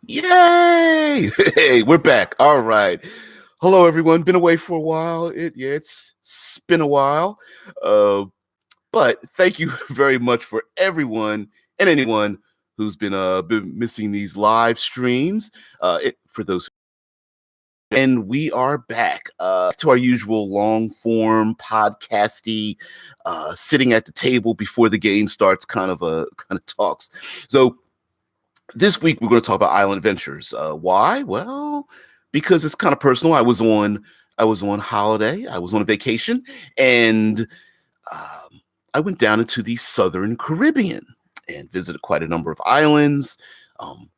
Yay! Hey, we're back. All right. Hello, everyone. Been away for a while. It's been a while. Uh, but thank you very much for everyone and anyone who's been missing these live streams. For those, and we are back to our usual long form podcasty, sitting at the table before the game starts kind of talks. So this week we're going to talk about island adventures. Why? Well, because it's kind of personal. I was on holiday. I was on a vacation, and I went down into the Southern Caribbean and visited quite a number of islands, um,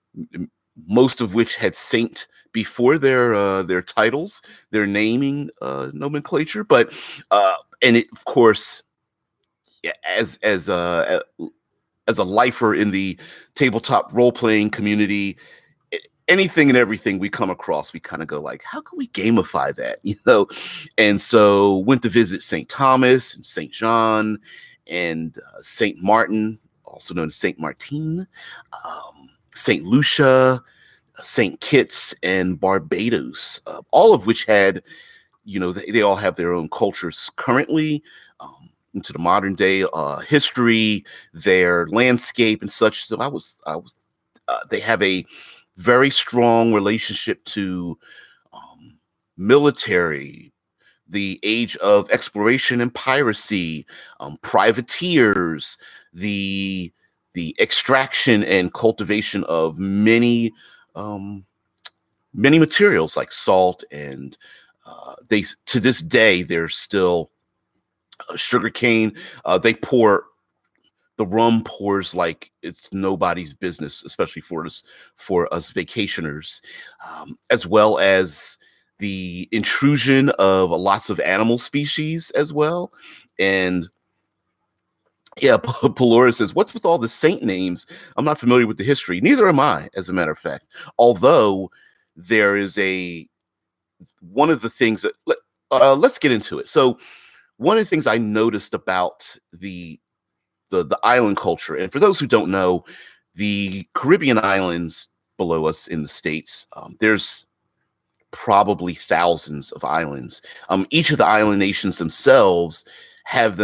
most of which had saint before their titles, their naming nomenclature. But and it, of course, yeah, as a lifer in the tabletop role playing community, anything and everything we come across, we kind of go like, how can we gamify that? And so went to visit St. Thomas and St. John and St. Martin, also known as St. Martin, St. Lucia, St. Kitts, and Barbados, all of which had, they all have their own cultures currently. Into the modern day history, their landscape and such. So they have a very strong relationship to military, the age of exploration and piracy, privateers, the extraction and cultivation of many materials like salt, and they to this day they're still sugarcane. The rum pours like it's nobody's business, especially for us vacationers, as well as the intrusion of lots of animal species as well. And yeah, Pelora says, "What's with all the saint names? I'm not familiar with the history. Neither am I, as a matter of fact. Although there is one of the things that let's get into it. So one of the things I noticed about the island culture, and for those who don't know, the Caribbean islands below us in the States, there's probably thousands of islands. Each of the island nations themselves have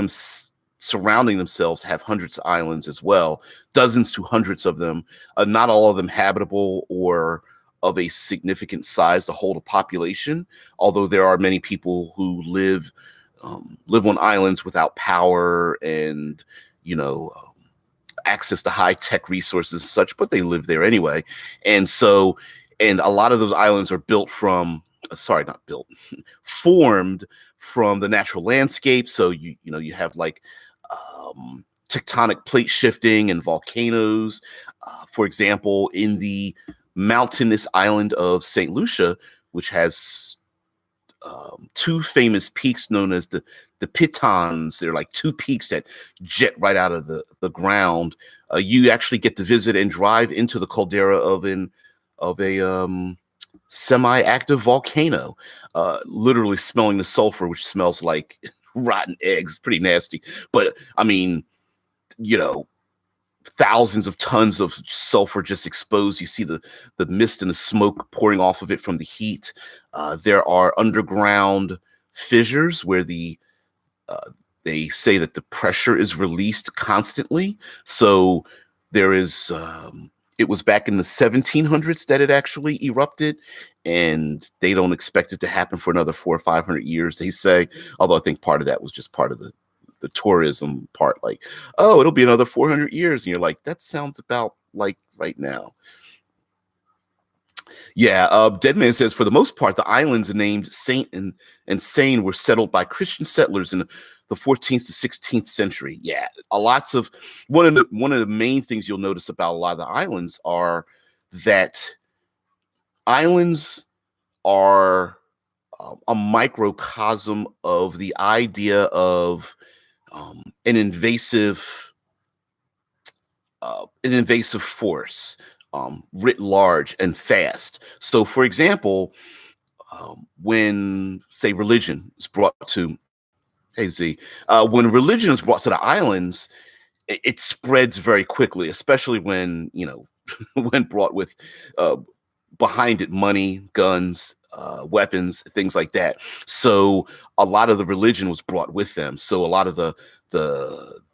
surrounding themselves have hundreds of islands as well, dozens to hundreds of them. Not all of them habitable or of a significant size to hold a population, although there are many people who live on islands without power and access to high tech resources and such, but they live there anyway. And so, and a lot of those islands are not built, formed from the natural landscape. So you have like tectonic plate shifting and volcanoes. For example, in the mountainous island of St. Lucia, which has two famous peaks known as the pitons. They're like two peaks that jet right out of the ground. You actually get to visit and drive into the caldera of a semi-active volcano, literally smelling the sulfur, which smells like rotten eggs. Pretty nasty. But I mean, thousands of tons of sulfur just exposed. You see the mist and the smoke pouring off of it from the heat. There are underground fissures where they say that the pressure is released constantly. So there is, it was back in the 1700s that it actually erupted, and they don't expect it to happen for another 400 or 500 years, they say. Although I think part of that was just part of the tourism part, like, oh, it'll be another 400 years. And you're like, that sounds about like right now. Yeah, Deadman says, for the most part, the islands named Saint and Seine were settled by Christian settlers in the 14th to 16th century. Yeah, lots of one of the main things you'll notice about a lot of the islands are that islands are a microcosm of the idea of an invasive force, writ large and fast. So, for example, when, say, religion is brought to, when religion is brought to the islands, it spreads very quickly, especially when when brought with behind it money, guns, weapons, things like that. So a lot of the religion was brought with them. So a lot of the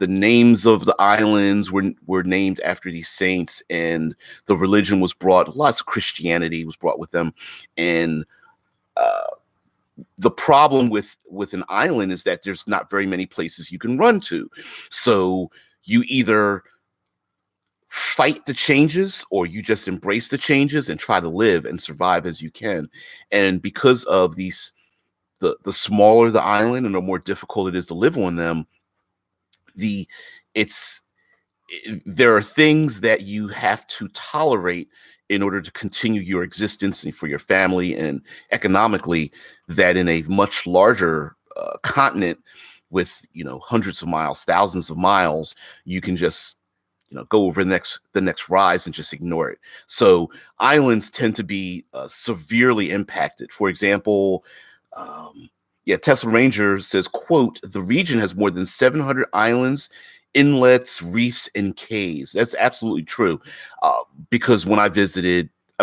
names of the islands were named after these saints, and the religion was brought. Lots of Christianity was brought with them, and uh, the problem with an island is that there's not very many places you can run to. So you either fight the changes or you just embrace the changes and try to live and survive as you can. And because of these, the smaller the island and the more difficult it is to live on them, the it's there are things that you have to tolerate in order to continue your existence and for your family and economically, that in a much larger continent with hundreds of miles, thousands of miles, you can just go over the next rise and just ignore it. So islands tend to be severely impacted. For example, yeah, Tesla Ranger says, quote, the region has more than 700 islands, inlets, reefs, and cays. That's absolutely true. Because when I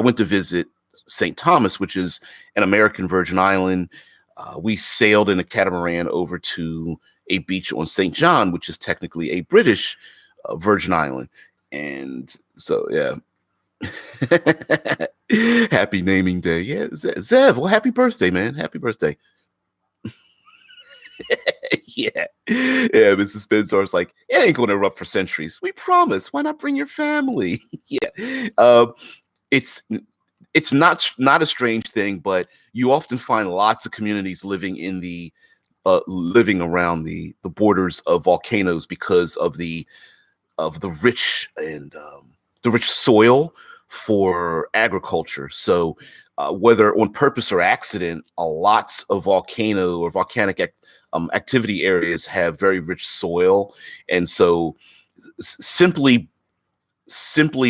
went to visit St. Thomas, which is an American Virgin Island. We sailed in a catamaran over to a beach on St. John, which is technically a British Virgin Island. And so, yeah. Happy naming day. Yeah, Zev, well, happy birthday, man. Happy birthday. Yeah. Yeah, Mrs. Spencer's like, it ain't going to erupt for centuries. We promise. Why not bring your family? Yeah. It's not a strange thing, but you often find lots of communities living around the borders of volcanoes because of the rich and the rich soil for agriculture. So whether on purpose or accident, lots of volcano or volcanic activity areas have very rich soil, and so simply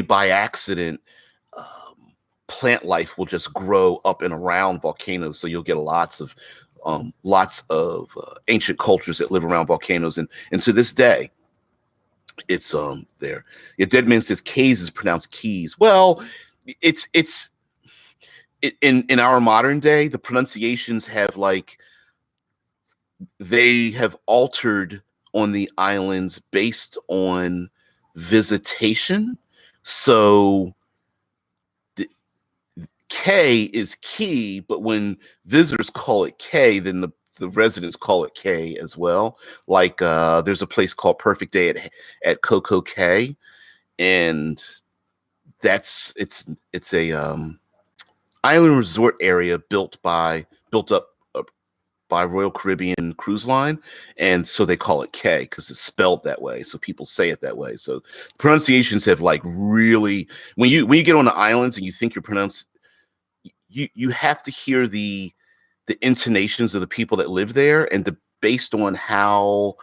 by accident, plant life will just grow up and around volcanoes. So you'll get lots of ancient cultures that live around volcanoes, and to this day, it's there. Yeah, Dead Man says K's is pronounced keys. Well, it's in our modern day, the pronunciations they have altered on the islands based on visitation. So the K is key, but when visitors call it K, then the residents call it K as well. Like there's a place called Perfect Day at Coco Cay, and it's a island resort area built up by Royal Caribbean Cruise Line, and so they call it K because it's spelled that way. So people say it that way. So pronunciations have really, when you get on the islands and you think you're pronounced, you have to hear the intonations of the people that live there, and based on how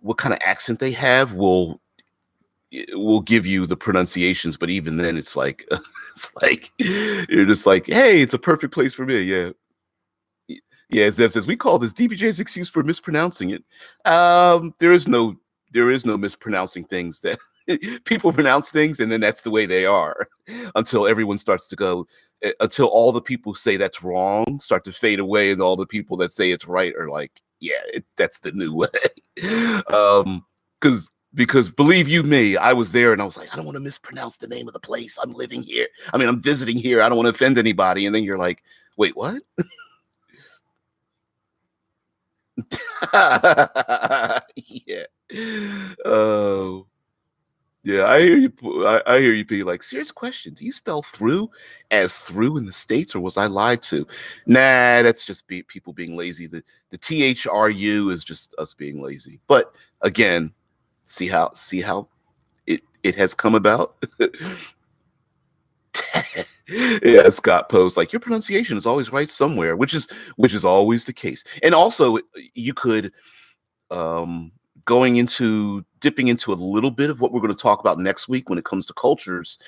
what kind of accent they have will give you the pronunciations. But even then, it's like it's like you're just like, hey, it's a perfect place for me. Yeah. Yeah, Zev says we call this DBJ's excuse for mispronouncing it. There is no mispronouncing things. That people pronounce things, and then that's the way they are until everyone starts to go. Until all the people who say that's wrong start to fade away, and all the people that say it's right are like, yeah, that's the new way. Because believe you me, I was there and I was like, I don't want to mispronounce the name of the place. I'm living here. I mean, I'm visiting here. I don't want to offend anybody. And then you're like, wait, what? Yeah. Oh, yeah. I hear you. I hear you be like, serious question. Do you spell through as through in the States, or was I lied to? Nah, that's just people being lazy. The THRU is just us being lazy. But again, see how it has come about. Yeah, Scott posed like, your pronunciation is always right somewhere, which is always the case. And also, you could um dipping into a little bit of what we're going to talk about next week when it comes to cultures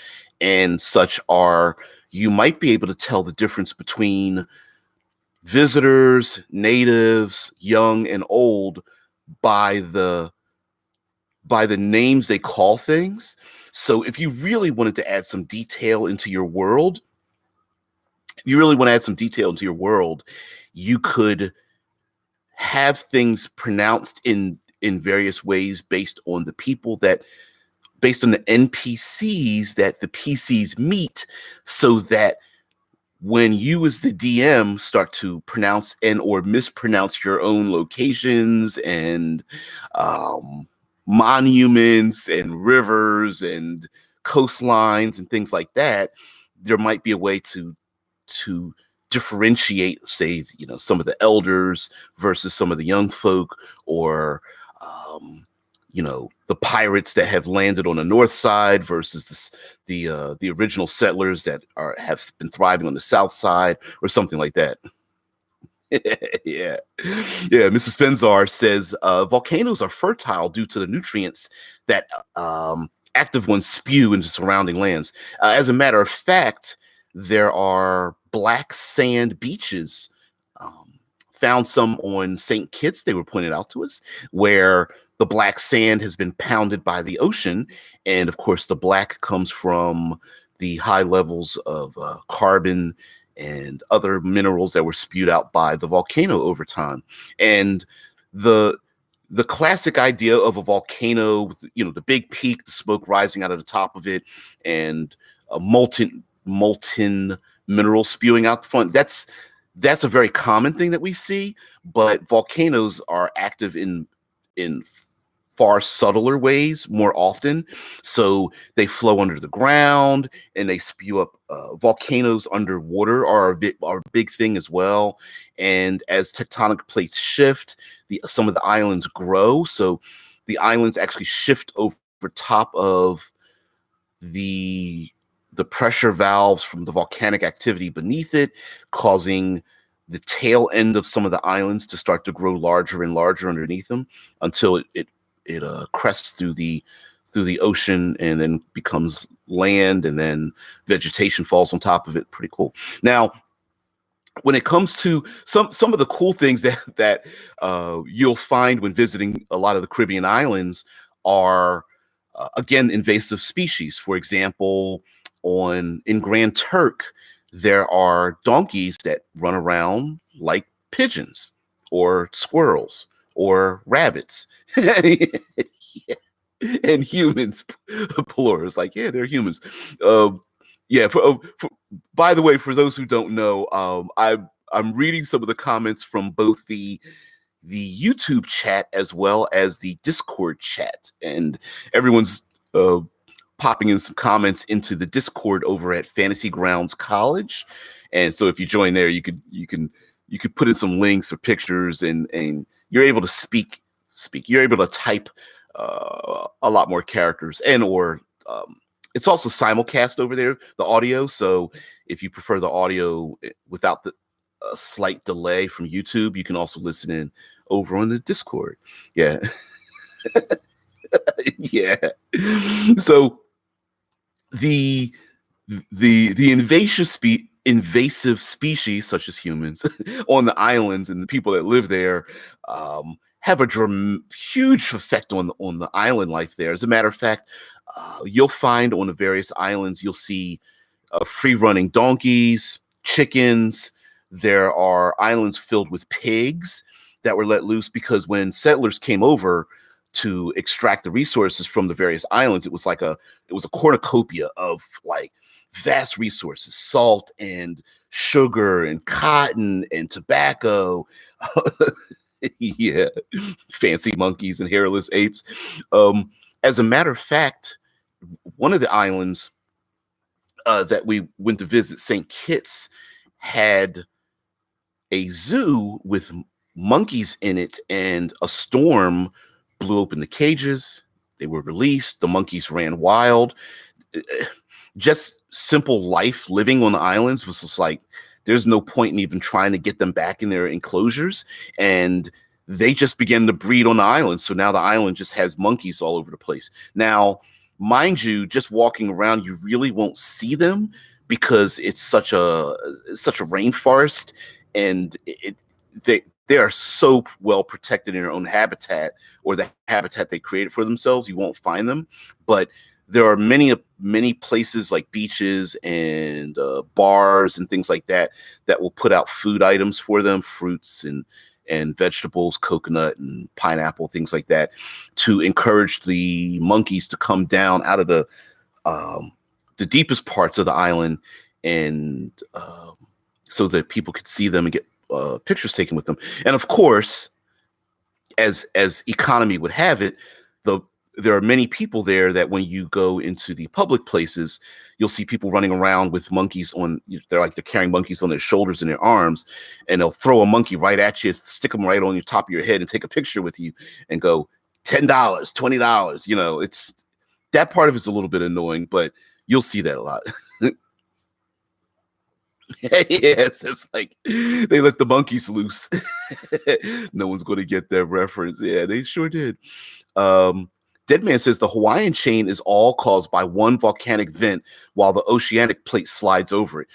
and such, are you might be able to tell the difference between visitors, natives, young and old, by the names they call things. So if you really wanted to add some detail into your world, if you really want to add some detail into your world, you could have things pronounced in various ways based on the NPCs that the PCs meet, so that when you as the DM start to pronounce and or mispronounce your own locations and um, monuments and rivers and coastlines and things like that, there might be a way to differentiate, say, some of the elders versus some of the young folk, or the pirates that have landed on the north side versus the original settlers that have been thriving on the south side, or something like that. Yeah. Yeah. Mrs. Fenzar says volcanoes are fertile due to the nutrients that active ones spew into surrounding lands. As a matter of fact, there are black sand beaches. Found some on St. Kitts, they were pointed out to us, where the black sand has been pounded by the ocean. And of course, the black comes from the high levels of carbon and other minerals that were spewed out by the volcano over time. And the the classic idea of a volcano with, the big peak, the smoke rising out of the top of it, and a molten mineral spewing out the front. That's a very common thing that we see, but volcanoes are active in far subtler ways more often. So they flow under the ground and they spew up. Volcanoes underwater are a big thing as well. And as tectonic plates shift, some of the islands grow. So the islands actually shift over top of the pressure valves from the volcanic activity beneath it, causing the tail end of some of the islands to start to grow larger and larger underneath them until it crests through the ocean and then becomes land, and then vegetation falls on top of it. Pretty cool. Now, when it comes to some of the cool things that you'll find when visiting a lot of the Caribbean islands are again invasive species. For example, in Grand Turk, there are donkeys that run around like pigeons or squirrels or rabbits. Yeah. And humans, plural. It's like, yeah, they're humans. Yeah. By the way, for those who don't know, I'm reading some of the comments from both the YouTube chat as well as the Discord chat, and everyone's popping in some comments into the Discord over at Fantasy Grounds College. And so if you join there, you could put in some links or pictures, and you're able to speak. You're able to type a lot more characters, and or it's also simulcast over there, the audio. So if you prefer the audio without the slight delay from YouTube, you can also listen in over on the Discord. Yeah. Yeah. So the invasive species such as humans on the islands and the people that live there have a huge effect on the island life there. As a matter of fact, you'll find on the various islands, you'll see free running donkeys, chickens. There are islands filled with pigs that were let loose because when settlers came over to extract the resources from the various islands, it was a cornucopia of like vast resources: salt and sugar and cotton and tobacco. Yeah, fancy monkeys and hairless apes. As a matter of fact, one of the islands that we went to visit, St. Kitts, had a zoo with monkeys in it, and a storm blew open the cages. They were released. The monkeys ran wild. Just simple life living on the islands was just like, there's no point in even trying to get them back in their enclosures. And they just began to breed on the island. So now the island just has monkeys all over the place. Now, mind you, just walking around, you really won't see them because it's such a rainforest, and they are so well protected in their own habitat, or the habitat they created for themselves. You won't find them, but there are many places like beaches and bars and things like that that will put out food items for them, fruits and vegetables, coconut and pineapple, things like that, to encourage the monkeys to come down out of the deepest parts of the island, and so that people could see them and get pictures taken with them. And of course, as economy would have it, there are many people there that when you go into the public places, you'll see people running around with monkeys on. They're carrying monkeys on their shoulders and their arms, and they'll throw a monkey right at you, stick them right on your top of your head, and take a picture with you, and go $10, $20. It's that part of it's a little bit annoying, but you'll see that a lot. Yes, it's like they let the monkeys loose. No one's going to get that reference. Yeah, they sure did. Deadman says the Hawaiian chain is all caused by one volcanic vent while the oceanic plate slides over it.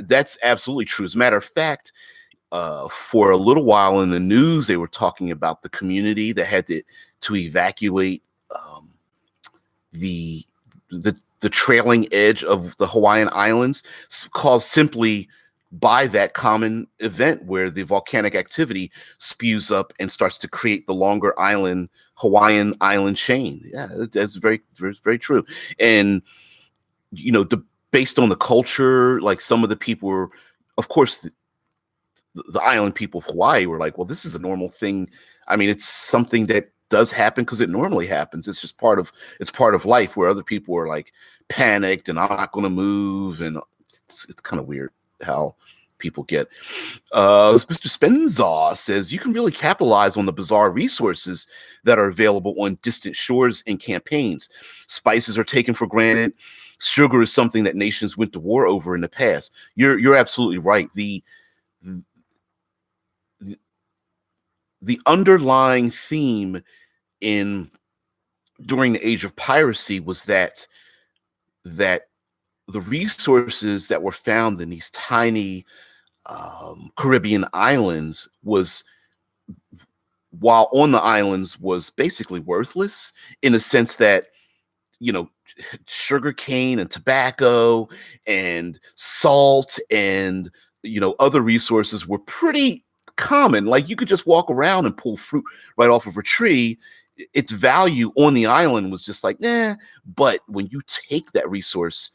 That's absolutely true. As a matter of fact, for a little while in the news, they were talking about the community that had to evacuate the trailing edge of the Hawaiian Islands, caused simply by that common event where the volcanic activity spews up and starts to create the longer Hawaiian island chain. Yeah, that's very, very, very true. And, based on the culture, like some of the people were, of course, the island people of Hawaii were like, well, this is a normal thing. I mean, it's something that does happen because it normally happens. It's just part of life, where other people are like panicked and I'm not going to move. And it's kind of weird how people get. Mr. Spenzaw says you can really capitalize on the bizarre resources that are available on distant shores and campaigns. Spices are taken for granted. Sugar is something that nations went to war over in the past. You're absolutely right. The underlying theme during the age of piracy was that the resources that were found in these tiny Caribbean islands while on the islands, was basically worthless, in the sense that, sugar cane and tobacco and salt and, other resources were pretty common. Like, you could just walk around and pull fruit right off of a tree. Its value on the island was just like, nah. But when you take that resource,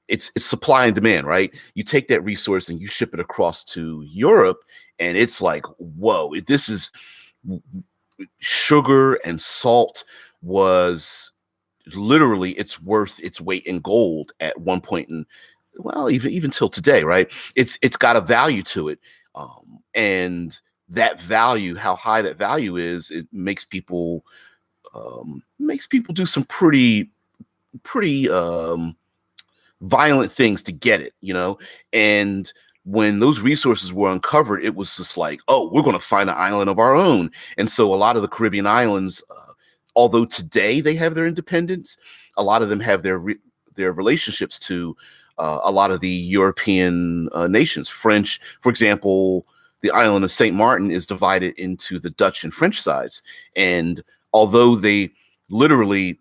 it's supply and demand, right? You take that resource and you ship it across to Europe, and it's like, whoa, this is sugar and salt was literally it's worth its weight in gold at one point, and well, even till today, right? It's got a value to it, and that value, how high that value is, it makes people do some pretty violent things to get it, and when those resources were uncovered, it was just like, oh, we're going to find an island of our own. And so a lot of the Caribbean islands, although today they have their independence, a lot of them have their relationships to a lot of the European nations. French, for example, the island of St. Martin is divided into the Dutch and French sides. And although they literally,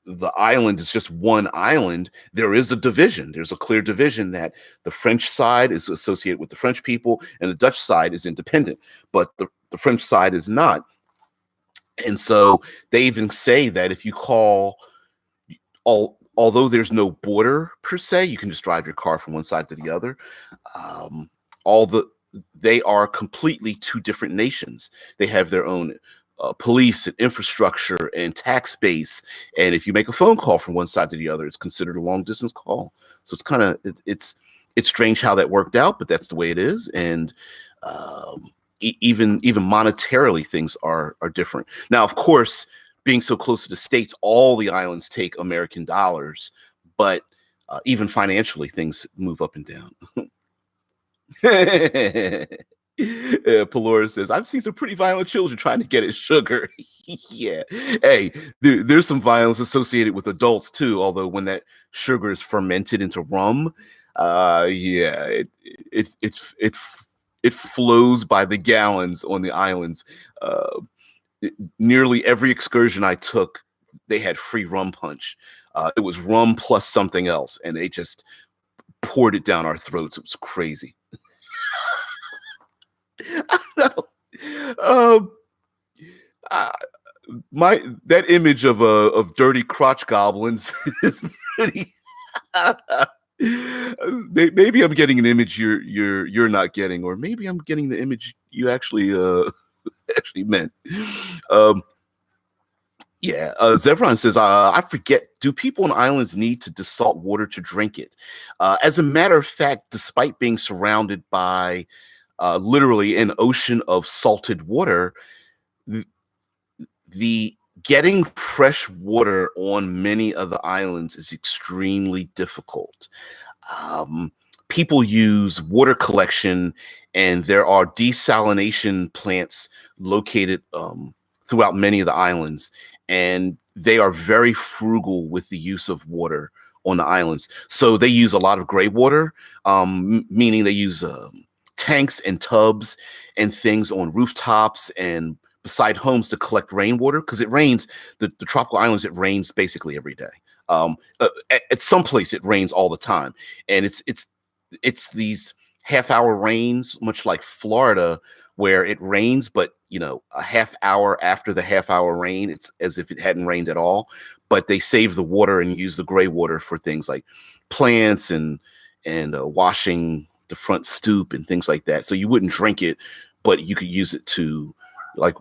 the island is just one island, there is a division. There's a clear division that the French side is associated with the French people and the Dutch side is independent, but the French side is not. And so they even say that if you call, although there's no border per se, you can just drive your car from one side to the other. They are completely two different nations. They have their own police and infrastructure and tax base. And if you make a phone call from one side to the other, it's considered a long distance call. So it's kind of, it's strange how that worked out, but that's the way it is. And even monetarily, things are different. Now, of course, being so close to the States, all the islands take American dollars, but even financially, things move up and down. Pelora says, I've seen some pretty violent children trying to get at sugar. Yeah. Hey, there's some violence associated with adults too, although when that sugar is fermented into rum, yeah, it flows by the gallons on the islands. Nearly every excursion I took, they had free rum punch. It was rum plus something else, and they just poured it down our throats. It was crazy. I know. Uh, my that image of dirty crotch goblins is pretty. Maybe I'm getting an image you're not getting, or maybe I'm getting the image you actually actually meant. Um, yeah, Zevron says, I forget, do people on islands need to desalt water to drink it? As a matter of fact, despite being surrounded by literally an ocean of salted water, th- the getting fresh water on many of the islands is extremely difficult. Um, People use water collection, and there are desalination plants located throughout many of the islands, and they are very frugal with the use of water on the islands. So they use a lot of gray water, meaning they use tanks and tubs and things on rooftops and beside homes to collect rainwater, because it rains. The tropical islands, it rains basically every day. At some place it rains all the time, and it's these half-hour rains, much like Florida, where it rains, but a half hour after the half-hour rain, it's as if it hadn't rained at all. But they save the water and use the gray water for things like plants and washing the front stoop and things like that. So you wouldn't drink it, but you could use it to, like,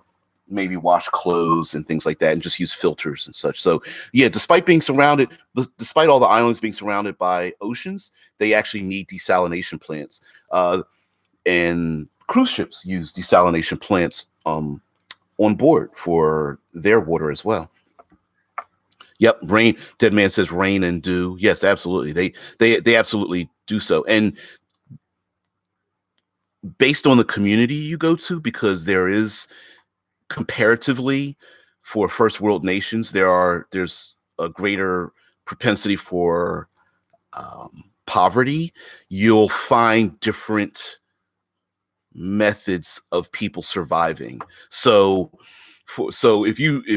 maybe wash clothes and things like that, and just use filters and such. So yeah, despite all the islands being surrounded by oceans, they actually need desalination plants. And cruise ships use desalination plants on board for their water as well. Yep, rain. Dead Man says rain and dew. Yes, absolutely. They absolutely do so. And based on the community you go to, because there is, comparatively, for first world nations, there's a greater propensity for poverty. You'll find different methods of people surviving. So if you've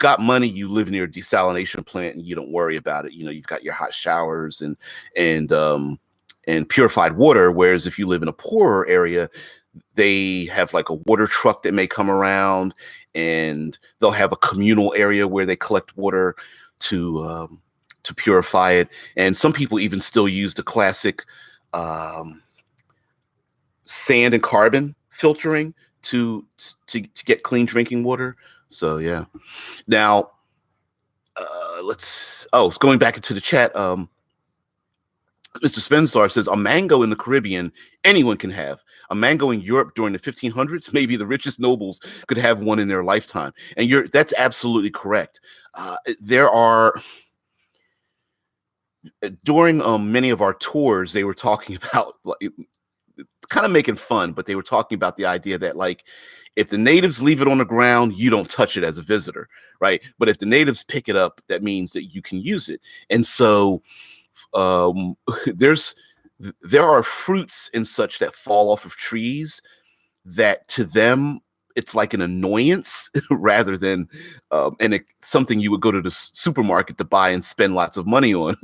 got money, you live near a desalination plant and you don't worry about it. You've got your hot showers and purified water. Whereas if you live in a poorer area, they have like a water truck that may come around, and they'll have a communal area where they collect water to purify it. And some people even still use the classic sand and carbon filtering to get clean drinking water. So yeah. Now it's going back into the chat. Mr. Spenzar says, a mango in the Caribbean, anyone can have. A mango in Europe during the 1500s, maybe the richest nobles could have one in their lifetime. And that's absolutely correct. There are, during many of our tours, they were talking about, like, kind of making fun, but they were talking about the idea that, like, if the natives leave it on the ground, you don't touch it as a visitor, right? But if the natives pick it up, that means that you can use it. And so there are fruits and such that fall off of trees that to them it's like an annoyance rather than something you would go to the supermarket to buy and spend lots of money on.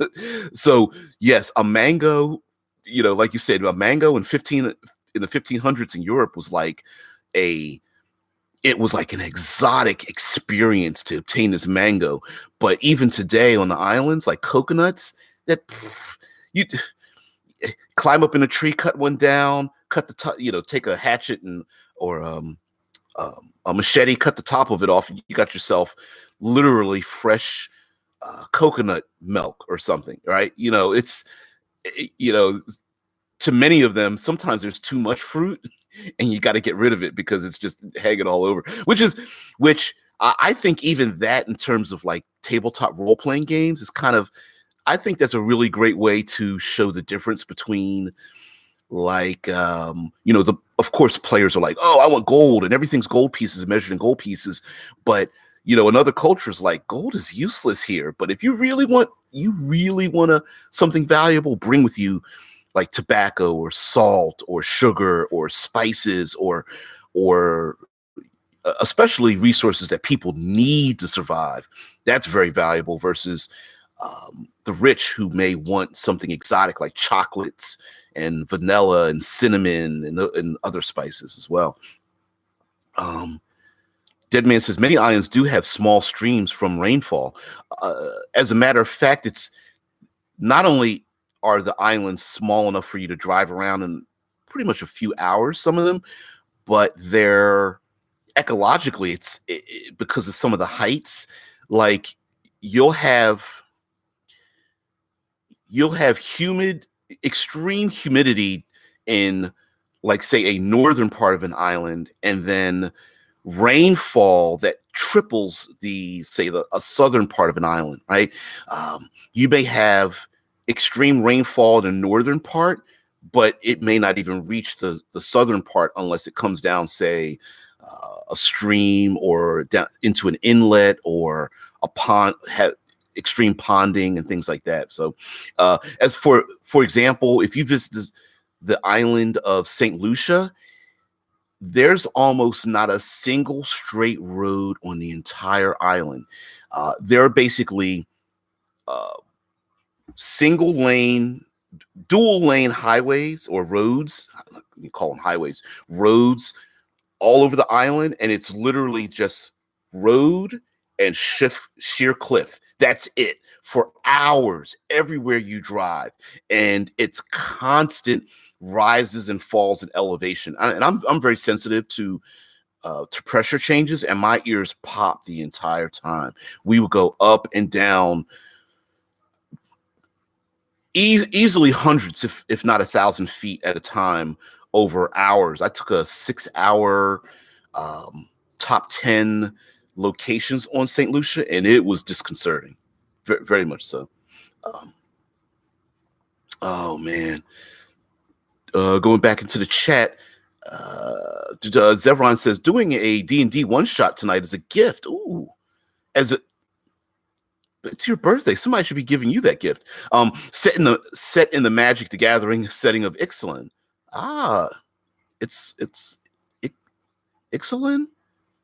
So yes, a mango, like you said, a mango in the 1500s in Europe was like an exotic experience to obtain this mango. But even today on the islands, like coconuts, that you climb up in a tree, cut one down, cut the top, take a hatchet or a machete, cut the top of it off. You got yourself literally fresh coconut milk or something, right? To many of them, sometimes there's too much fruit and you got to get rid of it because it's just hanging all over, which I think even that, in terms of like tabletop role-playing games, is kind of, I think that's a really great way to show the difference between, like, of course players are like, oh, I want gold, and everything's gold pieces, measured in gold pieces. But, in other cultures, like, gold is useless here. But if you really want something valuable, bring with you like tobacco or salt or sugar or spices or especially resources that people need to survive. That's very valuable versus the rich who may want something exotic like chocolates and vanilla and cinnamon and other spices as well. Um, Dead Man says many islands do have small streams from rainfall. As a matter of fact, it's not only are the islands small enough for you to drive around in pretty much a few hours, some of them, but they're ecologically, because of some of the heights, like you'll have humid, extreme humidity in, like, say, a northern part of an island, and then rainfall that triples a southern part of an island, right? You may have extreme rainfall in the northern part, but it may not even reach the southern part unless it comes down, say, a stream or down into an inlet or a pond, extreme ponding and things like that. So, as for example, if you visit the island of St. Lucia, there's almost not a single straight road on the entire island. There are basically single lane, dual lane highways or roads. You call them highways, roads all over the island, and it's literally just road and sheer cliff. That's it for hours everywhere you drive, and it's constant rises and falls in elevation. And I'm very sensitive to pressure changes, and my ears popped the entire time. We would go up and down easily hundreds, if not 1,000 feet at a time over hours. I took a 6-hour top 10 locations on St. Lucia, and it was disconcerting, very, very much so. Oh man, going back into the chat, Zevron says doing a D&D one shot tonight is a gift. Ooh, as a it's your birthday. Somebody should be giving you that gift. Set in the Magic the Gathering setting of Ixalan. Ah, it's Ixalan.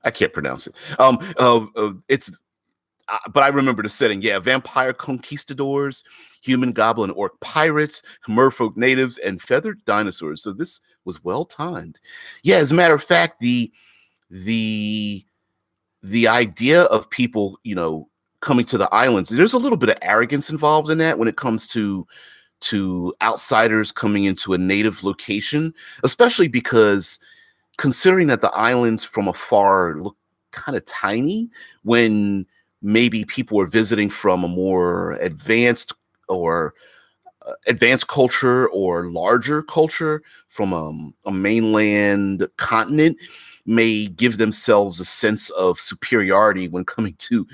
I can't pronounce it. It's but I remember the setting. Yeah, vampire conquistadors, human, goblin, orc pirates, merfolk natives, and feathered dinosaurs. So this was well timed. Yeah, as a matter of fact, the idea of people, coming to the islands, there's a little bit of arrogance involved in that when it comes to outsiders coming into a native location, especially because considering that the islands from afar look kind of tiny when maybe people are visiting from a more advanced culture or larger culture from a mainland continent, may give themselves a sense of superiority when coming to,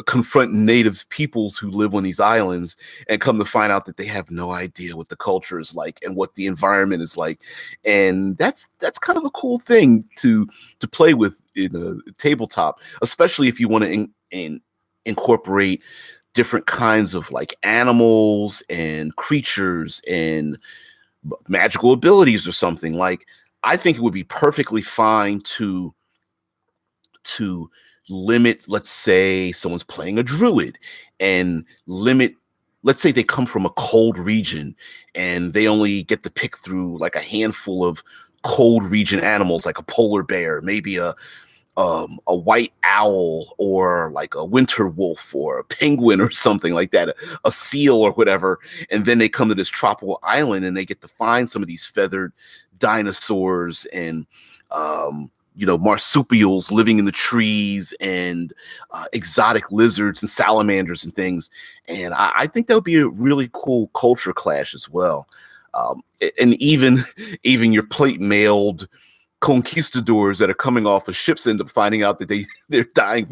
confront native peoples who live on these islands, and come to find out that they have no idea what the culture is like and what the environment is like. And that's kind of a cool thing to play with in a tabletop, especially if you want to incorporate different kinds of like animals and creatures and magical abilities or something. Like, I think it would be perfectly fine to limit, let's say someone's playing a druid, and let's say they come from a cold region and they only get to pick through like a handful of cold region animals, like a polar bear, maybe a white owl, or like a winter wolf, or a penguin, or something like that, a seal or whatever. And then they come to this tropical island and they get to find some of these feathered dinosaurs and marsupials living in the trees, and exotic lizards and salamanders and things. And I think that would be a really cool culture clash as well. And even your plate mailed conquistadors that are coming off of ships end up finding out that they're dying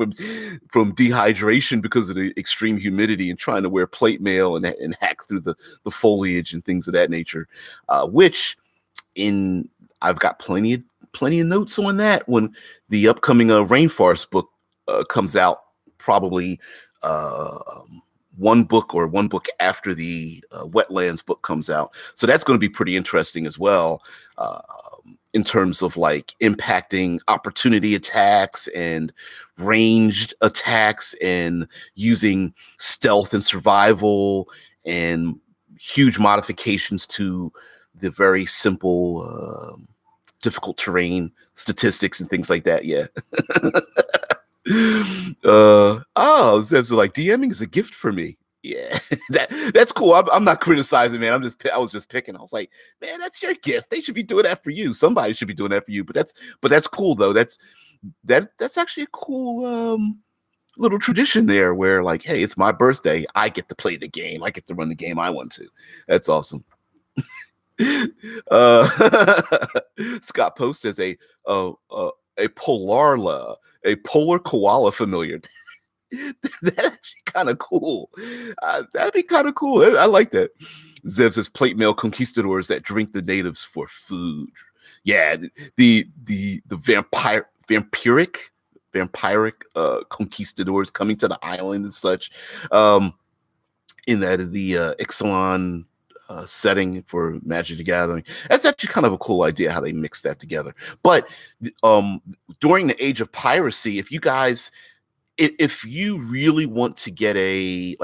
from dehydration because of the extreme humidity, and trying to wear plate mail and hack through the foliage and things of that nature. I've got plenty of notes on that when the upcoming Rainforest book comes out, probably one book after the Wetlands book comes out. So that's going to be pretty interesting as well. in terms of like impacting opportunity attacks and ranged attacks and using stealth and survival and huge modifications to the very simple, difficult terrain statistics and things like that. Yeah. Oh, Zeb's like DMing is a gift for me. Yeah, that's cool. I'm not criticizing, man. I was just picking. I was like, man, that's your gift. They should be doing that for you. Somebody should be doing that for you. But that's cool though. That's actually a cool little tradition there where like, hey, it's my birthday. I get to play the game. I get to run the game I want to. That's awesome. Uh, Scott Post says a polarla, a polar koala familiar. That's actually kind of cool. That'd be kind of cool. I like that. Zev says plate mail conquistadors that drink the natives for food. Yeah, the vampiric conquistadors coming to the island and such. In that the Ixalan setting for Magic the Gathering. That's actually kind of a cool idea how they mix that together. But during the age of piracy, if you really want to get a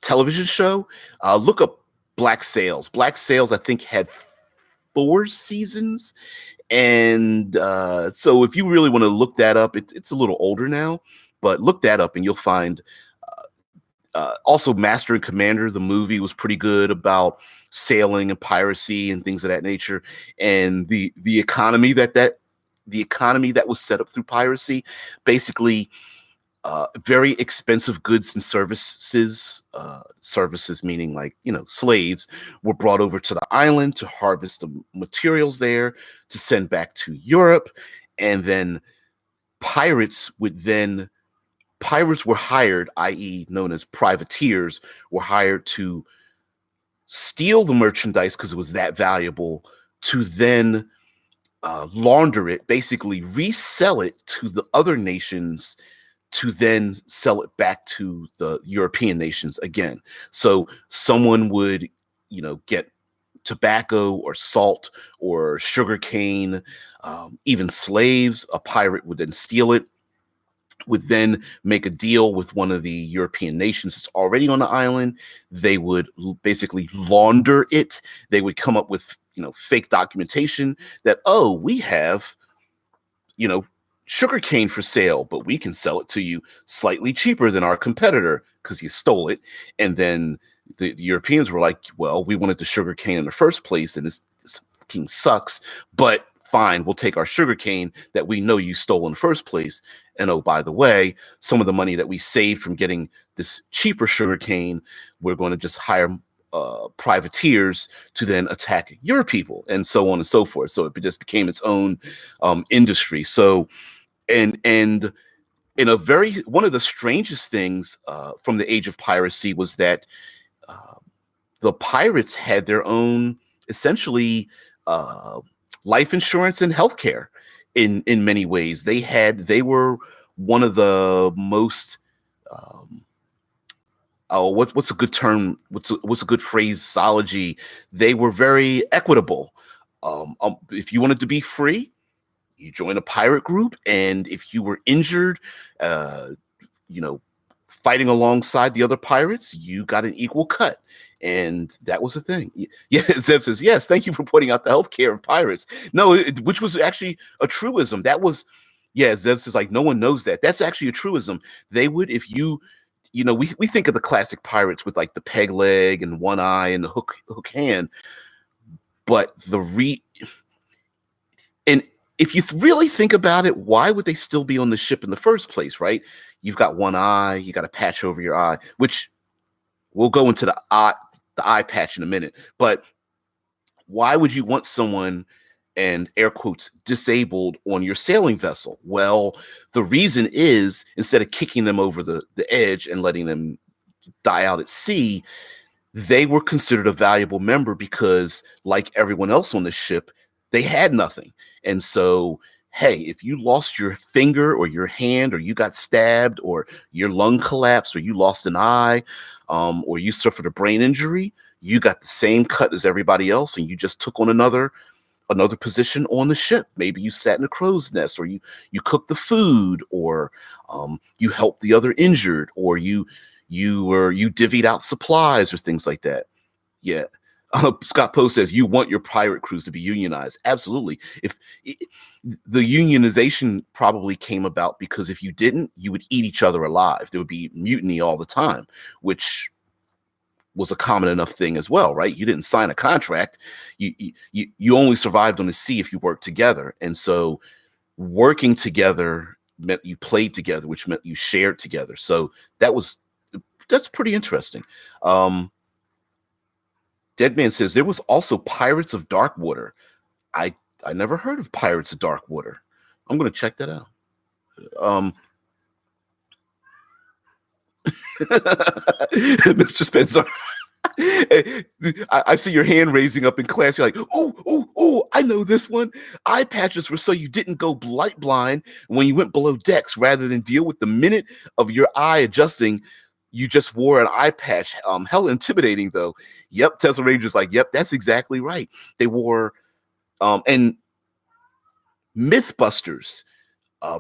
television show, look up Black Sails. Black Sails, I think, had 4 seasons. And so if you really want to look that up, it's a little older now, but look that up and you'll find also Master and Commander, the movie, was pretty good about sailing and piracy and things of that nature. And the economy that was set up through piracy, basically very expensive goods and services, services meaning like, slaves, were brought over to the island to harvest the materials there to send back to Europe. And then pirates were hired, i.e. known as privateers, were hired to steal the merchandise because it was that valuable, to then launder it, basically resell it to the other nations, to then sell it back to the European nations again. So someone would, get tobacco or salt or sugarcane, even slaves. A pirate would then steal it, would then make a deal with one of the European nations that's already on the island. They would basically launder it. They would come up with, fake documentation that, oh, we have, sugarcane for sale, but we can sell it to you slightly cheaper than our competitor because you stole it. And then the Europeans were like, well, we wanted the sugarcane in the first place, and this king sucks, but fine, we'll take our sugarcane that we know you stole in the first place. And oh, by the way, some of the money that we saved from getting this cheaper sugarcane, we're going to just hire privateers to then attack your people, and so on and so forth. So it just became its own industry. So, and in one of the strangest things from the age of piracy was that the pirates had their own, essentially, life insurance and healthcare in many ways. They were one of the most what's a good term? What's a good phraseology? They were very equitable. If you wanted to be free, you join a pirate group, and if you were injured, fighting alongside the other pirates, you got an equal cut. And that was a thing. Yeah, Zev says, yes, thank you for pointing out the healthcare of pirates. No, which was actually a truism. That was, yeah, Zev says, like, no one knows that. That's actually a truism. They would, if you, we think of the classic pirates with like the peg leg and one eye and the hook hand. But and if you really think about it, why would they still be on the ship in the first place, right? You've got one eye, you got a patch over your eye, which we'll go into the eye patch in a minute. But why would you want someone, and air quotes, disabled on your sailing vessel? Well, the reason is, instead of kicking them over the edge and letting them die out at sea, they were considered a valuable member because, like everyone else on the ship, they had nothing. And so, hey, if you lost your finger or your hand, or you got stabbed, or your lung collapsed, or you lost an eye, or you suffered a brain injury, you got the same cut as everybody else, and you just took on another another position on the ship. Maybe you sat in a crow's nest, or you cooked the food, or you helped the other injured, or you divvied out supplies or things like that. Yeah. Scott Poe says you want your pirate crews to be unionized. Absolutely. If I The unionization probably came about because if you didn't, you would eat each other alive. There would be mutiny all the time, which was a common enough thing as well, right? You didn't sign a contract. You only survived on the sea if you worked together. And so working together meant you played together, which meant you shared together. So that's pretty interesting. Deadman says there was also Pirates of Darkwater. I I never heard of Pirates of Darkwater. I'm going to check that out. Um, Mr. Spencer, I see your hand raising up in class. You're like, oh, I know this one. Eye patches were so you didn't go light blind when you went below decks. Rather than deal with the minute of your eye adjusting, you just wore an eye patch. Hell intimidating though. Yep, Tesla Ranger's like, yep, that's exactly right. They wore, and Mythbusters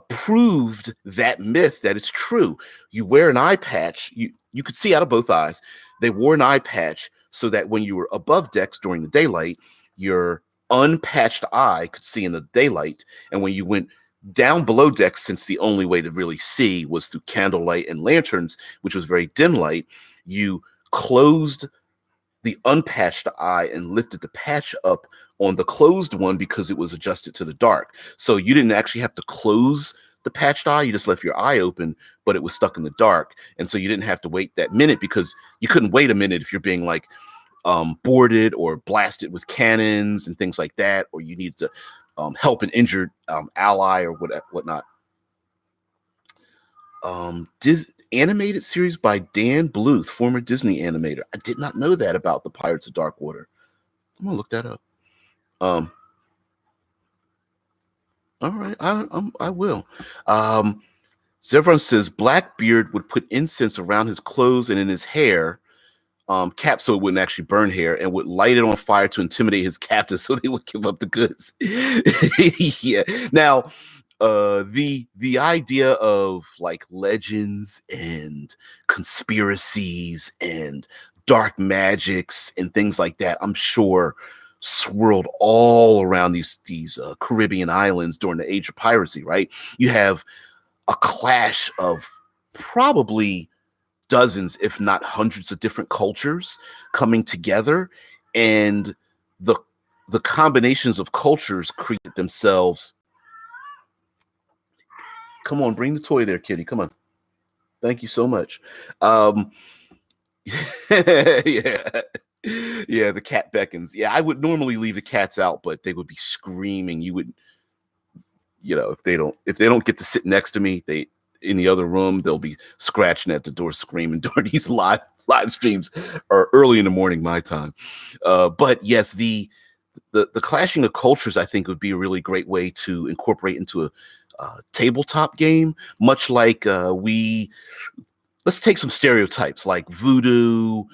proved that myth that it's true. You wear an eye patch, you could see out of both eyes. They wore an eye patch so that when you were above decks during the daylight, your unpatched eye could see in the daylight. And when you went down below decks, since the only way to really see was through candlelight and lanterns, which was very dim light, you closed the unpatched eye and lifted the patch up on the closed one because it was adjusted to the dark. So you didn't actually have to close the patched eye. You just left your eye open, but it was stuck in the dark. And so you didn't have to wait that minute because you couldn't wait a minute if you're being like boarded or blasted with cannons and things like that, or you needed to help an injured ally or whatnot. Animated series by Dan Bluth, former Disney animator. I did not know that about the Pirates of Darkwater. I'm gonna look that up. All right, I will. Zevron says Blackbeard would put incense around his clothes and in his hair, cap so it wouldn't actually burn hair, and would light it on fire to intimidate his captors so they would give up the goods. Yeah. Now, the idea of like legends and conspiracies and dark magics and things like that, I'm sure swirled all around these Caribbean islands during the age of piracy, right? You have a clash of probably dozens, if not hundreds of different cultures coming together, and the combinations of cultures create themselves. Come on, bring the toy there, kitty. Come on. Thank you so much. Yeah. Yeah, the cat beckons. Yeah, I would normally leave the cats out, but they would be screaming. You would, if they don't get to sit next to me, they in the other room, they'll be scratching at the door, screaming during these live streams or early in the morning, my time. But yes, the clashing of cultures, I think, would be a really great way to incorporate into a tabletop game, much like let's take some stereotypes like voodoo.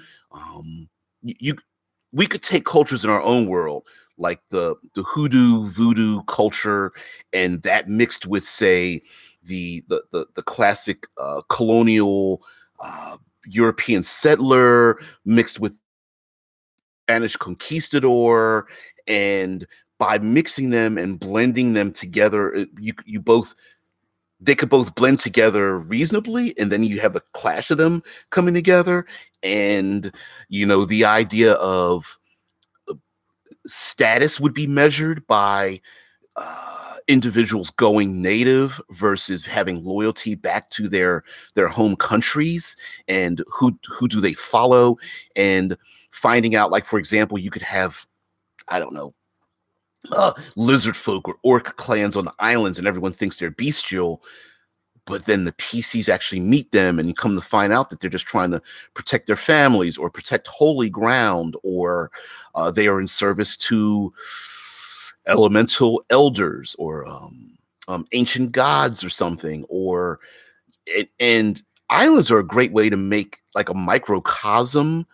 We could take cultures in our own world, like the hoodoo voodoo culture, and that mixed with, say, the classic colonial European settler mixed with Spanish conquistador, and by mixing them and blending them together, they could both blend together reasonably, and then you have a clash of them coming together. And the idea of status would be measured by individuals going native versus having loyalty back to their home countries, and who do they follow, and finding out, like, for example, you could have, I don't know, lizard folk or orc clans on the islands, and everyone thinks they're bestial, but then the PCs actually meet them, and you come to find out that they're just trying to protect their families or protect holy ground, or they are in service to elemental elders or ancient gods or something. And islands are a great way to make like a microcosm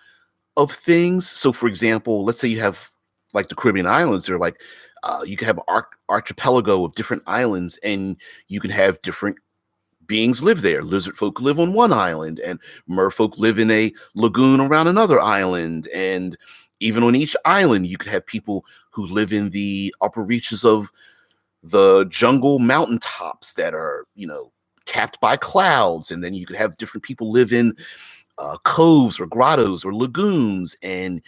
of things. So, for example, let's say you have like the Caribbean islands, they're like You can have an archipelago of different islands, and you can have different beings live there. Lizard folk live on one island, and merfolk live in a lagoon around another island. And even on each island, you could have people who live in the upper reaches of the jungle mountaintops that are, capped by clouds. And then you could have different people live in coves or grottos or lagoons. And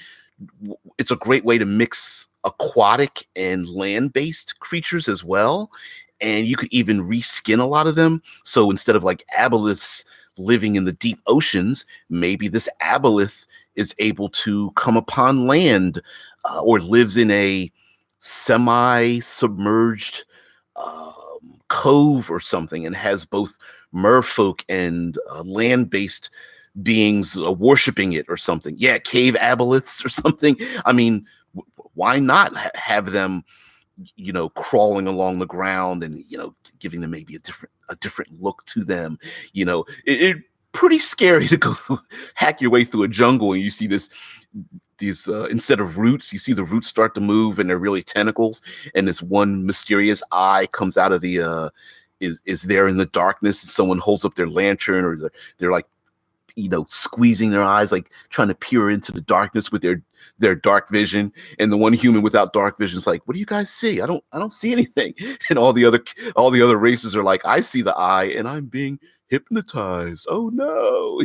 it's a great way to mix aquatic and land-based creatures as well. And you could even reskin a lot of them. So instead of like aboleths living in the deep oceans, maybe this aboleth is able to come upon land, or lives in a semi-submerged cove or something, and has both merfolk and land-based beings worshiping it or something. Yeah, cave aboleths or something. I mean, why not have them, crawling along the ground, and giving them maybe a different look to them. It pretty scary to go hack your way through a jungle and you see these instead of roots, you see the roots start to move and they're really tentacles, and this one mysterious eye comes out of the is there in the darkness, and someone holds up their lantern, or they're like, squeezing their eyes, like trying to peer into the darkness with their dark vision. And the one human without dark vision is like, what do you guys see? I don't see anything. And all the other races are like, I see the eye and I'm being hypnotized. Oh no.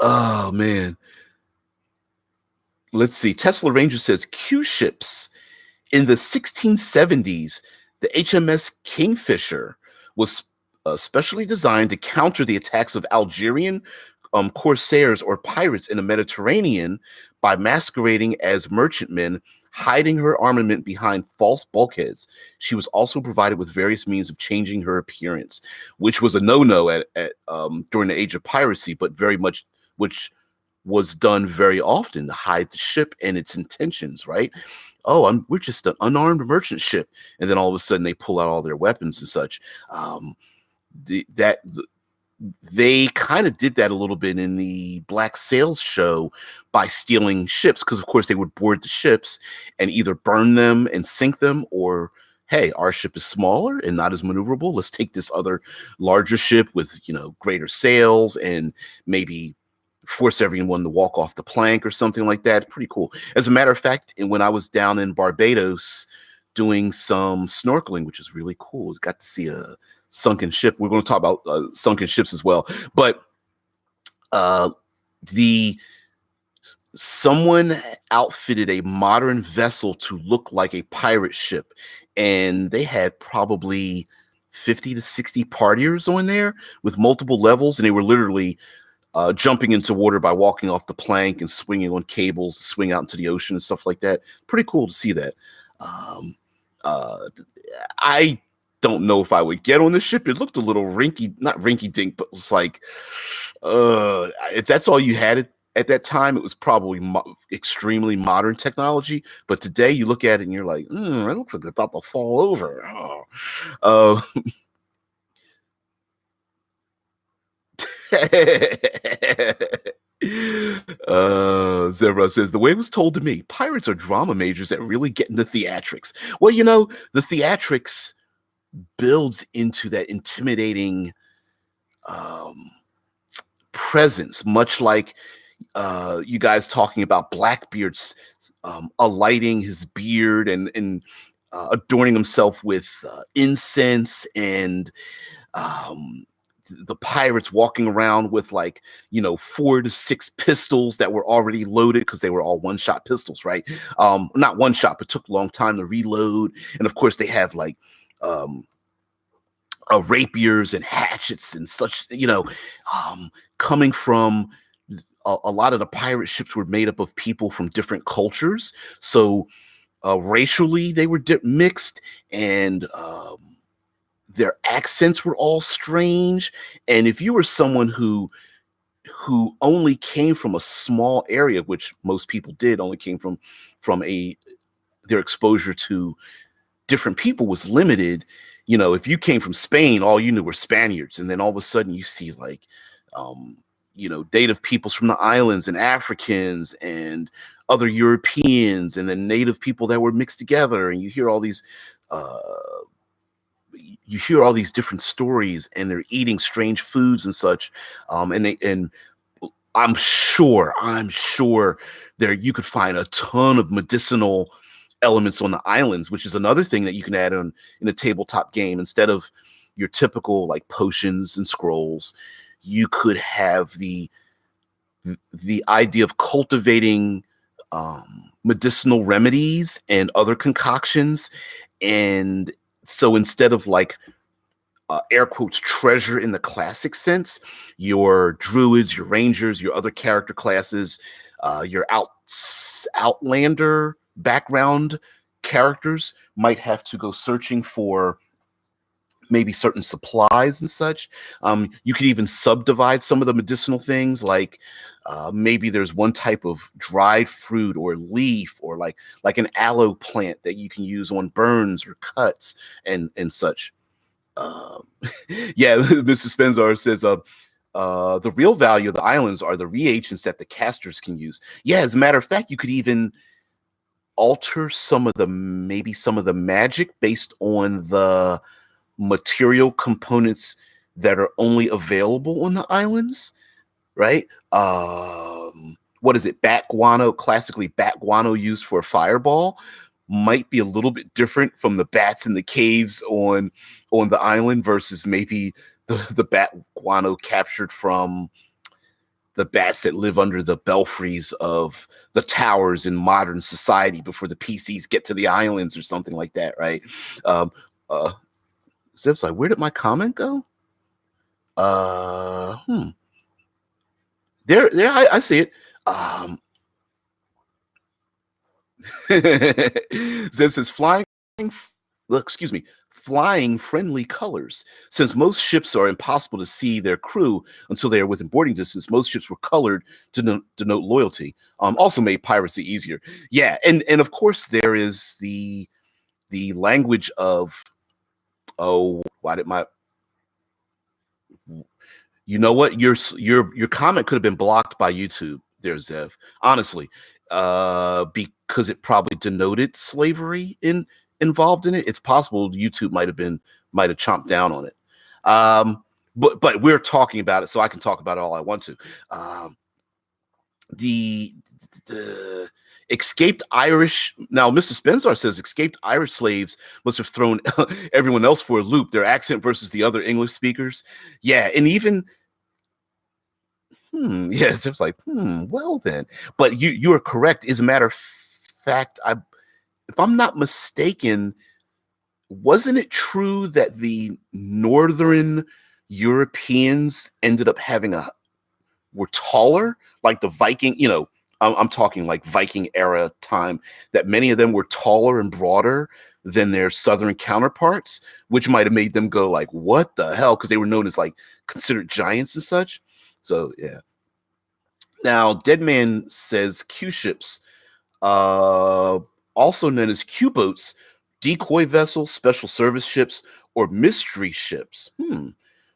Oh man. Let's see. Tesla Ranger says Q ships in the 1670s. The HMS Kingfisher was specially designed to counter the attacks of Algerian corsairs or pirates in the Mediterranean by masquerading as merchantmen, hiding her armament behind false bulkheads. She was also provided with various means of changing her appearance, which was a no-no at during the age of piracy, but which was done very often to hide the ship and its intentions, right? Oh, we're just an unarmed merchant ship, and then all of a sudden they pull out all their weapons and such. They kind of did that a little bit in the Black Sails show by stealing ships, because of course they would board the ships and either burn them and sink them, or hey, our ship is smaller and not as maneuverable, let's take this other larger ship with greater sails and maybe force everyone to walk off the plank or something like that. Pretty cool. As a matter of fact, when I was down in Barbados doing some snorkeling, which is really cool, got to see a sunken ship. We're going to talk about sunken ships as well, but someone outfitted a modern vessel to look like a pirate ship, and they had probably 50 to 60 partiers on there with multiple levels, and they were literally jumping into water by walking off the plank and swinging on cables to swing out into the ocean and stuff like that. Pretty cool to see that. I don't know if I would get on the ship. It looked a little not rinky dink, but it's like, if that's all you had at that time, it was probably extremely modern technology. But today you look at it and you're like, it looks like it's about to fall over. Zebra says, the way it was told to me, pirates are drama majors that really get into theatrics. Well, the theatrics builds into that intimidating presence, much like you guys talking about Blackbeard's alighting his beard and adorning himself with incense, and the pirates walking around with 4 to 6 pistols that were already loaded, because they were all one-shot pistols, right? Not one shot, but took a long time to reload. And of course they have rapiers and hatchets and such, coming from a lot of the pirate ships were made up of people from different cultures. So racially they were mixed, and their accents were all strange. And if you were someone who only came from a small area, which most people did, only came from their exposure to different people was limited. If you came from Spain, all you knew were Spaniards, and then all of a sudden you see native peoples from the islands and Africans and other Europeans and then native people that were mixed together, and uh, you hear all these different stories, and they're eating strange foods and such. And I'm sure there you could find a ton of medicinal elements on the islands, which is another thing that you can add on in a tabletop game. Instead of your typical like potions and scrolls, you could have the idea of cultivating medicinal remedies and other concoctions. And so instead of like air quotes treasure in the classic sense, your druids, your rangers, your other character classes, your outlander background characters might have to go searching for maybe certain supplies and such. You could even subdivide some of the medicinal things, like maybe there's one type of dried fruit or leaf, or like an aloe plant that you can use on burns or cuts and such. Um, yeah, Mr. Spenzar says, the real value of the islands are the reagents that the casters can use. Yeah, as a matter of fact, you could even alter maybe some of the magic based on the material components that are only available on the islands, right? What is it? Bat guano, classically bat guano used for a fireball, might be a little bit different from the bats in the caves on the island versus maybe the bat guano captured from the bats that live under the belfries of the towers in modern society before the PCs get to the islands or something like that, right? Um, uh, Zip's like, where did my comment go? Uh, hmm. There, I see it. Zip says excuse me, flying friendly colors. Since most ships are impossible to see their crew until they are within boarding distance, most ships were colored to denote loyalty. Also made piracy easier. Yeah, and of course there is the language of, oh, why did my you know what, your comment could have been blocked by YouTube there, Zev, honestly, because it probably denoted slavery involved in it. It's possible YouTube might have chomped down on it. But we're talking about it, so I can talk about it all I want to. The the escaped Irish, now Mr. Spencer says escaped Irish slaves must have thrown everyone else for a loop, their accent versus the other English speakers. Yeah, and even yes, it was like, well then. But you are correct. As a matter of fact, if I'm not mistaken, wasn't it true that the northern Europeans ended up were taller, like the Viking, I'm talking like Viking era time, that many of them were taller and broader than their southern counterparts, which might have made them go like, what the hell? Because they were known as like considered giants and such. So yeah. Now, Deadman says Q ships, also known as Q boats, decoy vessels, special service ships, or mystery ships,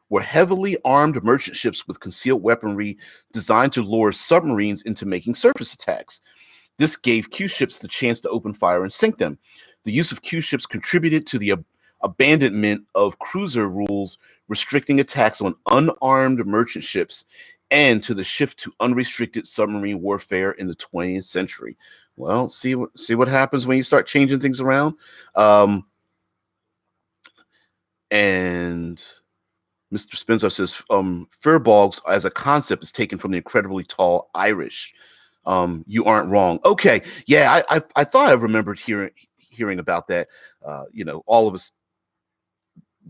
were heavily armed merchant ships with concealed weaponry designed to lure submarines into making surface attacks. This gave Q ships the chance to open fire and sink them. The use of Q ships contributed to the abandonment of cruiser rules restricting attacks on unarmed merchant ships, and to the shift to unrestricted submarine warfare in the 20th century. Well, see what happens when you start changing things around. And Mr. Spencer says, Firbolgs as a concept is taken from the incredibly tall Irish. You aren't wrong. Okay, yeah, I thought I remembered hearing about that. All of us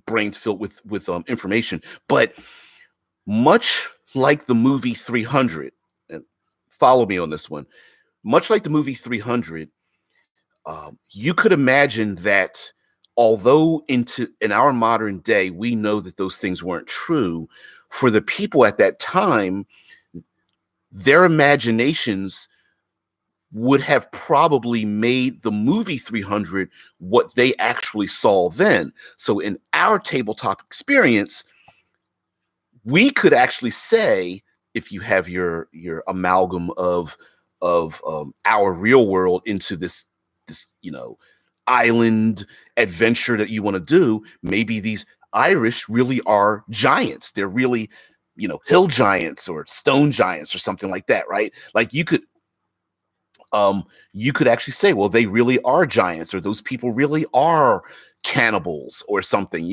brains filled with information, but much like the movie 300, and follow me on this one. Much like the movie 300, you could imagine that although in our modern day we know that those things weren't true, for the people at that time, their imaginations would have probably made the movie 300 what they actually saw then. So in our tabletop experience, we could actually say, if you have your amalgam of of our real world into this island adventure that you want to do. Maybe these Irish really are giants. They're really, hill giants or stone giants or something like that, right? Like you could actually say, well, they really are giants, or those people really are cannibals or something.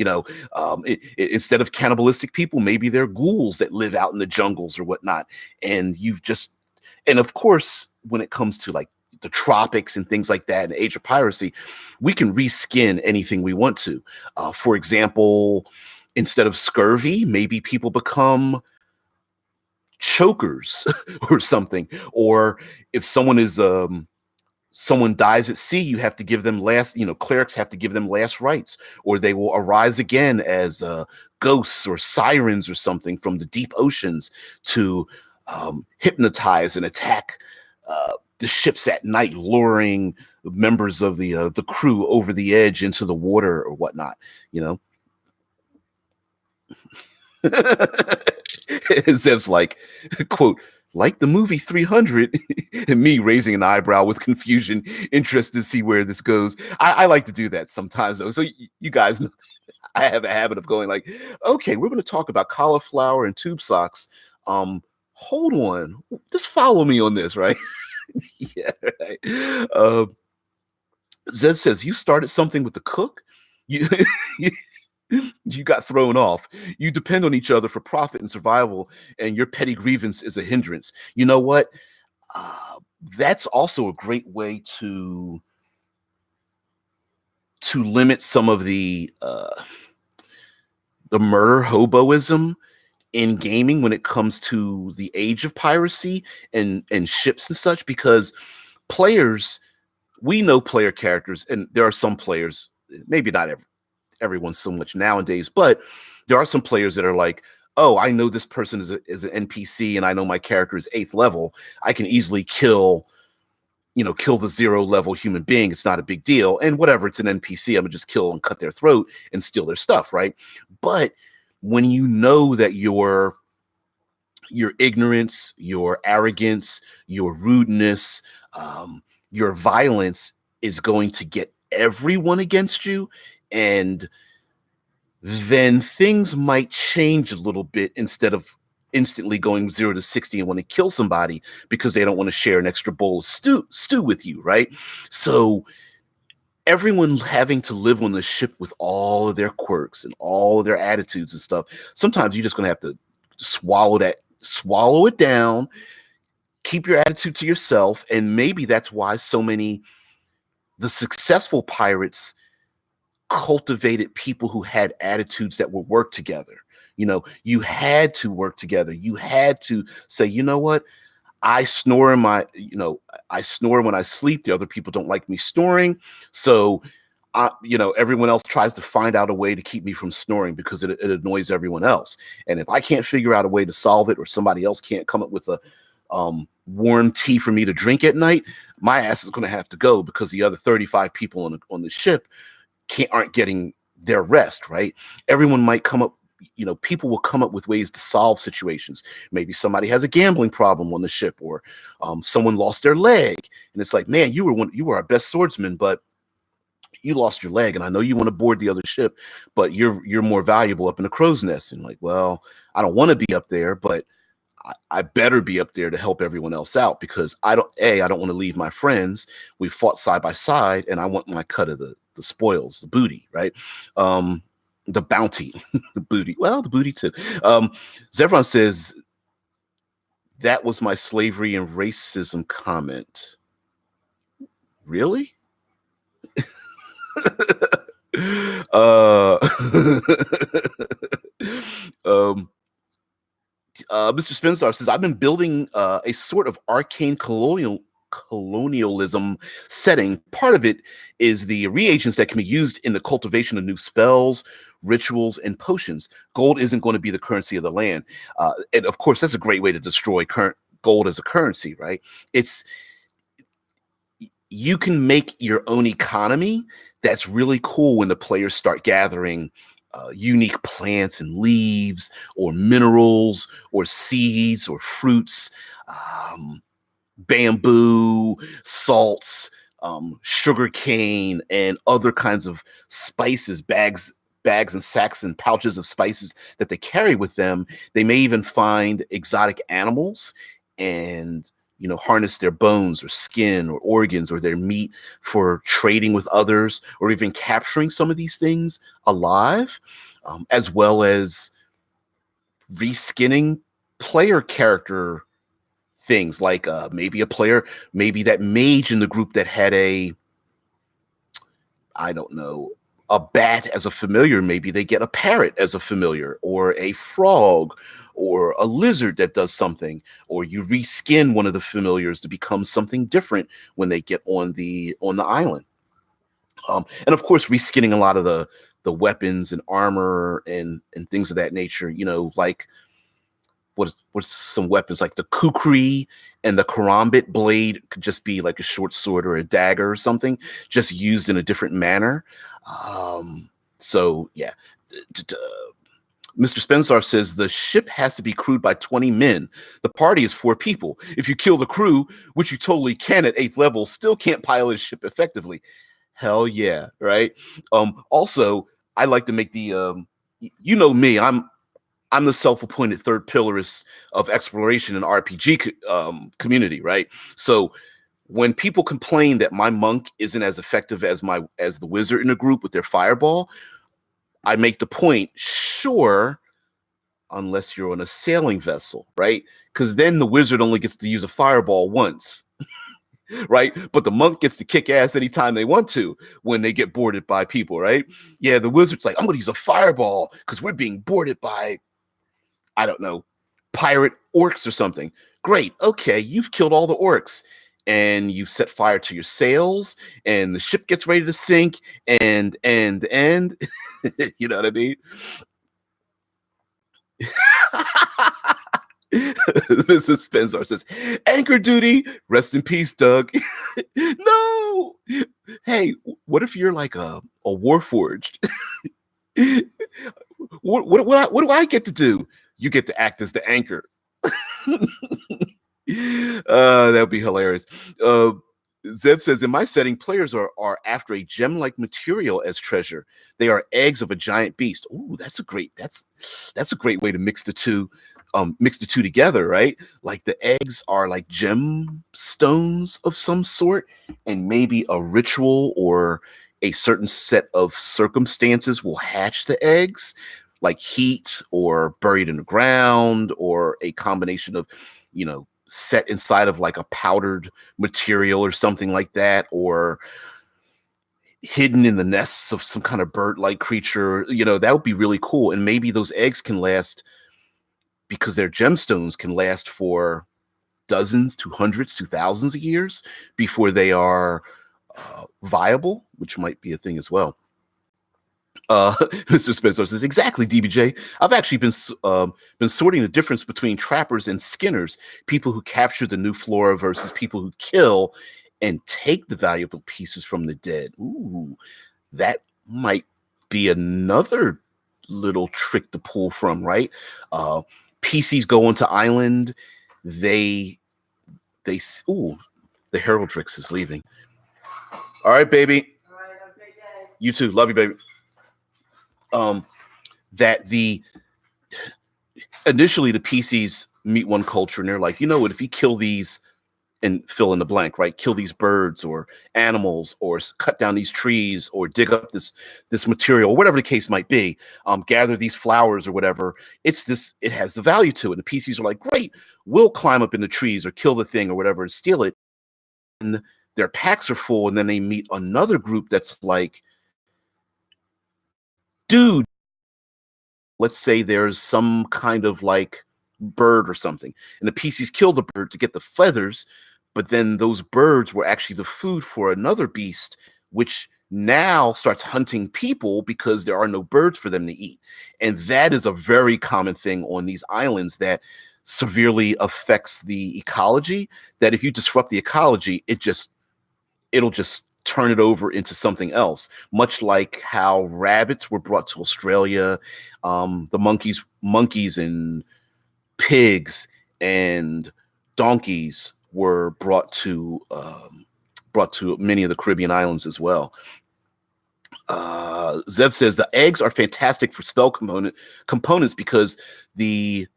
Instead of cannibalistic people, maybe they're ghouls that live out in the jungles or whatnot. And and of course, when it comes to like the tropics and things like that, in the age of piracy, we can reskin anything we want to. For example, instead of scurvy, maybe people become chokers or something. Or if someone dies at sea, you have to give them clerics have to give them last rites, or they will arise again as ghosts or sirens or something from the deep oceans to hypnotize and attack the ships at night, luring members of the crew over the edge into the water or whatnot. Zev's like, quote, like the movie 300, and me raising an eyebrow with confusion, interested to see where this goes. I like to do that sometimes, though. So you guys know, I have a habit of going like, okay, we're going to talk about cauliflower and tube socks. Hold on, just follow me on this, right? Yeah, right. Zev says, you started something with the cook? You, you got thrown off. You depend on each other for profit and survival, and your petty grievance is a hindrance. You know what? That's also a great way to limit some of the murder hoboism in gaming when it comes to the age of piracy and ships and such, because players, we know player characters, and there are some players, maybe not everyone so much nowadays, but there are some players that are like, oh, I know this person is an NPC, and I know my character is 8th level. I can easily kill the 0 level human being. It's not a big deal. And whatever, it's an NPC, I'm gonna just kill and cut their throat and steal their stuff, right? But when you know that your ignorance, your arrogance, your rudeness, your violence is going to get everyone against you, and then things might change a little bit. Instead of instantly going 0 to 60 and want to kill somebody because they don't want to share an extra bowl of stew with you, right? So everyone having to live on the ship with all of their quirks and all of their attitudes and stuff, sometimes you're just going to have to swallow it down, keep your attitude to yourself. And maybe that's why the successful pirates cultivated people who had attitudes that would work together. You had to work together. You had to say, you know what? I snore I snore when I sleep. The other people don't like me snoring. So, everyone else tries to find out a way to keep me from snoring because it annoys everyone else. And if I can't figure out a way to solve it, or somebody else can't come up with a warm tea for me to drink at night, my ass is going to have to go, because the other 35 people on the ship aren't getting their rest, right? Everyone might come up, people will come up with ways to solve situations. Maybe somebody has a gambling problem on the ship, or someone lost their leg, and it's like, man, you were our best swordsman, but you lost your leg, and I know you want to board the other ship, but you're more valuable up in the crow's nest. And like, well, I don't want to be up there, but I better be up there to help everyone else out, because I don't want to leave my friends. We fought side by side, and I want my cut of the spoils, the booty, right? The bounty, the booty. Well, the booty too. Zevron says, that was my slavery and racism comment. Really? Mr. Spencer says, I've been building a sort of arcane colonialism setting. Part of it is the reagents that can be used in the cultivation of new spells, rituals, and potions. Gold isn't going to be the currency of the land. And of course, that's a great way to destroy current gold as a currency, right? You can make your own economy. That's really cool when the players start gathering unique plants and leaves, or minerals, or seeds, or fruits. bamboo, salts, sugar cane, and other kinds of spices, bags and sacks and pouches of spices that they carry with them. They may even find exotic animals and harness their bones or skin or organs or their meat for trading with others or even capturing some of these things alive, as well as reskinning player character things like maybe a player, maybe that mage in the group that had I don't know, a bat as a familiar, maybe they get a parrot as a familiar, or a frog, or a lizard that does something, or you reskin one of the familiars to become something different when they get on the island. And of course, reskinning a lot of the weapons and armor and things of that nature. Like what's some weapons like the kukri and the karambit blade could just be like a short sword or a dagger or something, just used in a different manner. So yeah, Mr. Spencer says the ship has to be crewed by 20 men. The party is 4 people. If you kill the crew, which you totally can at 8th level, still can't pilot a ship effectively. Hell yeah, right? Also, I like to make the you know me, I'm the self-appointed third pillar-ist of exploration and RPG community, right? So when people complain that my monk isn't as effective as the wizard in the group with their fireball, I make the point, sure, unless you're on a sailing vessel, right? Because then the wizard only gets to use a fireball once, right? But the monk gets to kick ass anytime they want to when they get boarded by people, right? Yeah, the wizard's like, I'm going to use a fireball because we're being boarded by, I don't know, pirate orcs or something. Great. Okay, you've killed all the orcs and you set fire to your sails and the ship gets ready to sink and you know what I mean? Mrs. Spencer says, anchor duty, rest in peace, Doug. No. Hey, what if you're like a warforged? What do I get to do? You get to act as the anchor. That would be hilarious. Zeb says, in my setting, players are after a gem-like material as treasure. They are eggs of a giant beast. Ooh, that's a great way to mix the two together, right? Like the eggs are like gemstones of some sort, and maybe a ritual or a certain set of circumstances will hatch the eggs, like heat or buried in the ground or a combination of, set inside of like a powdered material or something like that, or hidden in the nests of some kind of bird-like creature. That would be really cool. And maybe those eggs can last, because they're gemstones, can last for dozens to hundreds to thousands of years before they are viable, which might be a thing as well. Mr. Spencer says, exactly, DBJ. I've actually been sorting the difference between trappers and skinners, people who capture the new flora versus people who kill and take the valuable pieces from the dead. Ooh, that might be another little trick to pull from, right? PCs go onto island. Ooh, the Heraldrix is leaving. All right, baby. All right, have a great day. You too. Love you, baby. That initially the PCs meet one culture and they're like, you know what, if you kill these and fill in the blank, right? Kill these birds or animals or cut down these trees or dig up this material, or whatever the case might be, gather these flowers or whatever. It has the value to it. And the PCs are like, great, we'll climb up in the trees or kill the thing or whatever and steal it. And their packs are full. And then they meet another group that's like, dude, let's say there's some kind of like bird or something, and the PCs kill the bird to get the feathers, but then those birds were actually the food for another beast, which now starts hunting people because there are no birds for them to eat. And that is a very common thing on these islands that severely affects the ecology, that if you disrupt the ecology, it'll just turn it over into something else, much like how rabbits were brought to Australia, the monkeys and pigs and donkeys were brought to many of the Caribbean islands as well. Zev says the eggs are fantastic for spell components because the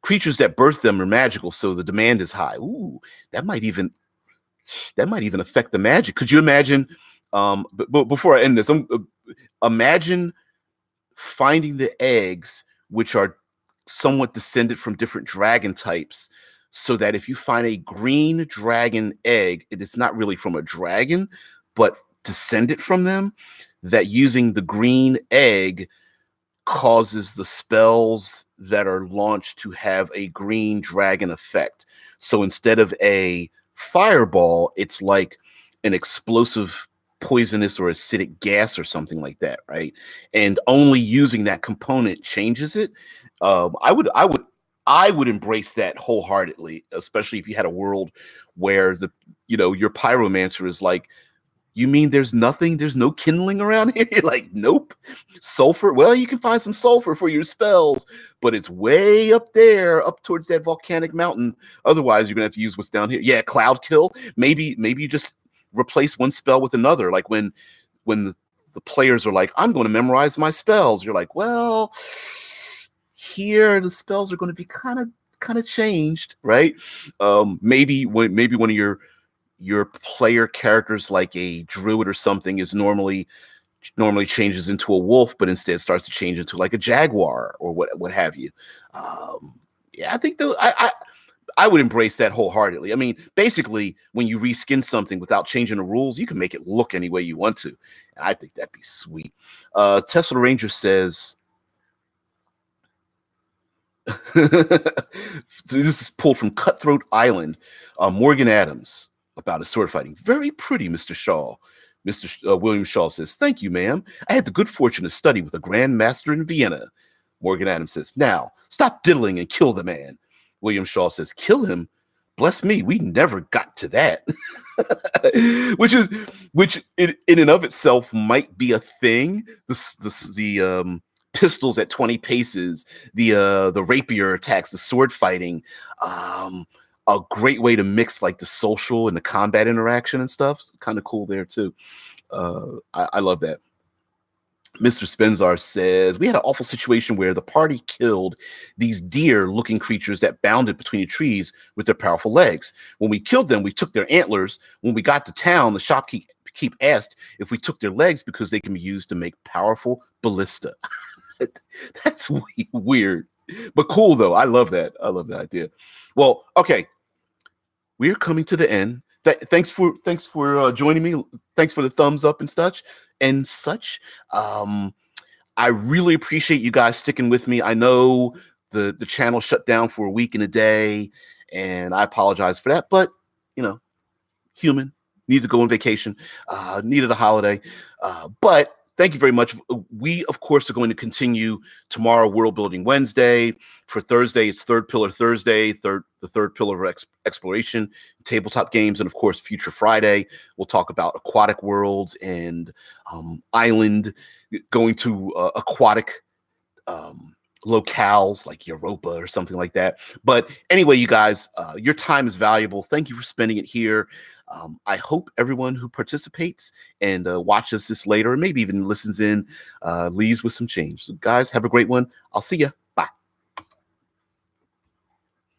creatures that birth them are magical, so the demand is high. Ooh, that might even affect the magic. Could you imagine? But before I end this, imagine finding the eggs, which are somewhat descended from different dragon types, so that if you find a green dragon egg, it is not really from a dragon, but descended from them, that using the green egg causes the spells that are launched to have a green dragon effect. So instead of a fireball, it's like an explosive poisonous or acidic gas or something like that, right? And only using that component changes it. I would embrace that wholeheartedly, especially if you had a world where your pyromancer is like, you mean there's no kindling around here? You're like, nope. Sulfur. Well, you can find some sulfur for your spells, but it's way up there, up towards that volcanic mountain. Otherwise, you're gonna have to use what's down here. Yeah, cloud kill. Maybe you just replace one spell with another. Like when the players are like, I'm going to memorize my spells. You're like, well, here the spells are going to be kind of changed, right? Maybe one of your player characters, like a druid or something, is normally changes into a wolf, but instead starts to change into like a jaguar or what have you. Yeah, I think I would embrace that wholeheartedly. I mean, basically, when you reskin something without changing the rules, you can make it look any way you want to. And I think that'd be sweet. Tesla Ranger says, so this is pulled from Cutthroat Island. Morgan Adams about his sword fighting. Very pretty, Mr. Shaw. William Shaw says, thank you, ma'am. I had the good fortune to study with a grand master in Vienna. Morgan Adams says, now, stop diddling and kill the man. William Shaw says, kill him? Bless me, we never got to that. which in and of itself might be a thing. The pistols at 20 paces, the rapier attacks, the sword fighting, a great way to mix like the social and the combat interaction and stuff. Kind of cool there too. I love that. Mr. Spenzar says, we had an awful situation where the party killed these deer-looking creatures that bounded between the trees with their powerful legs. When we killed them, we took their antlers. When we got to town, the shopkeep asked if we took their legs because they can be used to make powerful ballista. That's weird, but cool though. I love that. I love that idea. Well, okay, we're coming to the end. Thanks for joining me. Thanks for the thumbs up and such. I really appreciate you guys sticking with me. I know the channel shut down for a week and a day, and I apologize for that. But human, need to go on vacation, needed a holiday. But thank you very much. We, of course, are going to continue tomorrow, World Building Wednesday. For Thursday, it's Third Pillar Thursday, the third pillar of exploration, tabletop games, and, of course, Future Friday. We'll talk about aquatic worlds and island, going to aquatic locales like Europa or something like that. But anyway, you guys, your time is valuable. Thank you for spending it here. I hope everyone who participates and watches this later, and maybe even listens in, leaves with some change. So guys, have a great one. I'll see ya.